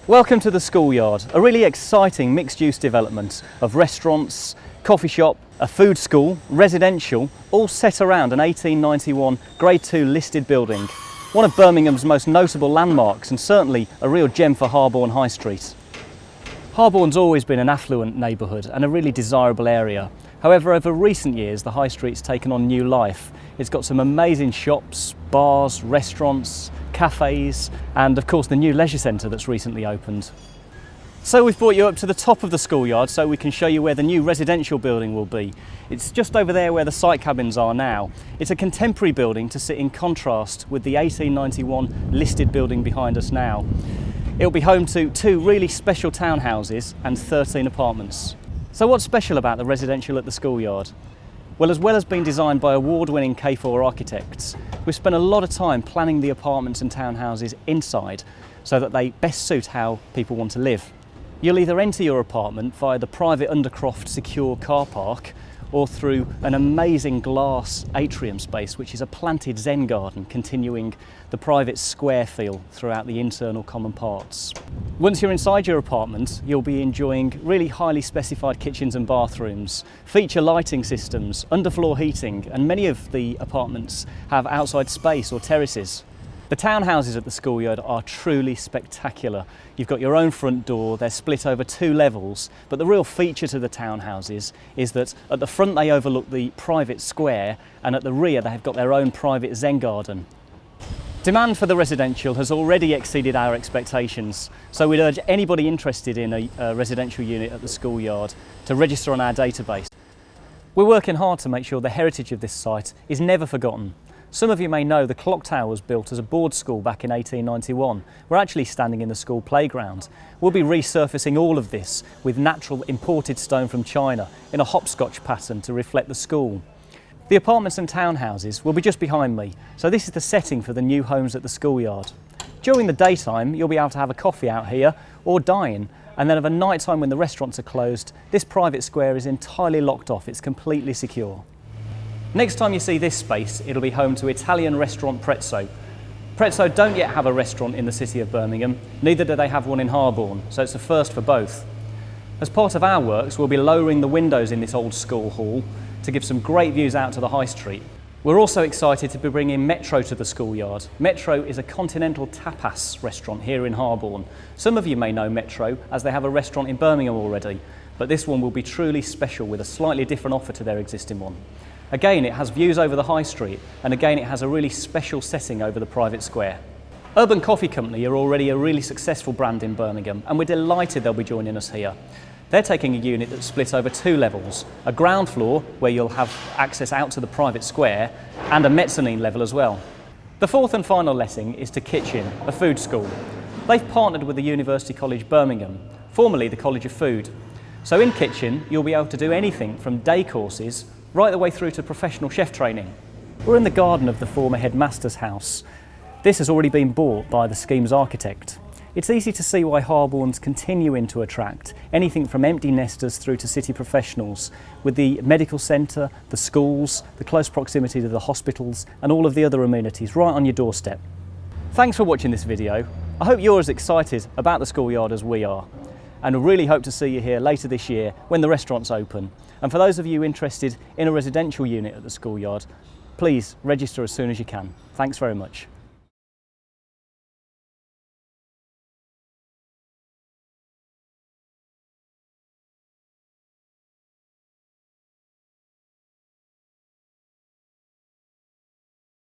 Welcome to the Schoolyard, a really exciting mixed-use development of restaurants, coffee shop, a food school, residential, all set around an 1891 Grade 2 listed building. One of Birmingham's most notable landmarks and certainly a real gem for Harborne High Street. Harborne's always been an affluent neighbourhood and a really desirable area. However, over recent years the High Street's taken on new life. It's got some amazing shops, bars, restaurants, cafes, and of course the new leisure centre that's recently opened. So we've brought you up to the top of the Schoolyard so we can show you where the new residential building will be. It's just over there where the site cabins are now. It's a contemporary building to sit in contrast with the 1891 listed building behind us now. It'll be home to 2 really special townhouses and 13 apartments. So what's special about the residential at the Schoolyard? Well, as being designed by award-winning K4 architects, we've spent a lot of time planning the apartments and townhouses inside so that they best suit how people want to live. You'll either enter your apartment via the private undercroft secure car park or through an amazing glass atrium space, which is a planted Zen garden continuing the private square feel throughout the internal common parts. Once you're inside your apartment, you'll be enjoying really highly specified kitchens and bathrooms, feature lighting systems, underfloor heating, and many of the apartments have outside space or terraces. The townhouses at the Schoolyard are truly spectacular. You've got your own front door, they're split over 2 levels, but the real feature to the townhouses is that at the front they overlook the private square and at the rear they have got their own private Zen garden. Demand for the residential has already exceeded our expectations, so we'd urge anybody interested in a residential unit at the Schoolyard to register on our database. We're working hard to make sure the heritage of this site is never forgotten. Some of you may know the clock tower was built as a board school back in 1891. We're actually standing in the school playground. We'll be resurfacing all of this with natural imported stone from China in a hopscotch pattern to reflect the school. The apartments and townhouses will be just behind me, so this is the setting for the new homes at the Schoolyard. During the daytime you'll be able to have a coffee out here or dine, and then of a night time when the restaurants are closed, this private square is entirely locked off, it's completely secure. Next time you see this space, it'll be home to Italian restaurant Prezzo. Prezzo don't yet have a restaurant in the city of Birmingham, neither do they have one in Harborne, so it's a first for both. As part of our works, we'll be lowering the windows in this old school hall to give some great views out to the high street. We're also excited to be bringing Metro to the Schoolyard. Metro is a continental tapas restaurant here in Harborne. Some of you may know Metro as they have a restaurant in Birmingham already, but this one will be truly special with a slightly different offer to their existing one. Again, it has views over the high street, and again it has a really special setting over the private square. Urban Coffee Company are already a really successful brand in Birmingham, and we're delighted they'll be joining us here. They're taking a unit that's split over 2 levels, a ground floor where you'll have access out to the private square, and a mezzanine level as well. The 4th and final letting is to Kitchen, a food school. They've partnered with the University College Birmingham, formerly the College of Food. So in Kitchen, you'll be able to do anything from day courses right the way through to professional chef training. We're in the garden of the former headmaster's house. This has already been bought by the scheme's architect. It's easy to see why Harborne's continuing to attract anything from empty nesters through to city professionals, with the medical centre, the schools, the close proximity to the hospitals and all of the other amenities right on your doorstep. Thanks for watching this video. I hope you're as excited about the Schoolyard as we are, and I really hope to see you here later this year when the restaurants open. And for those of you interested in a residential unit at the Schoolyard, please register as soon as you can. Thanks very much.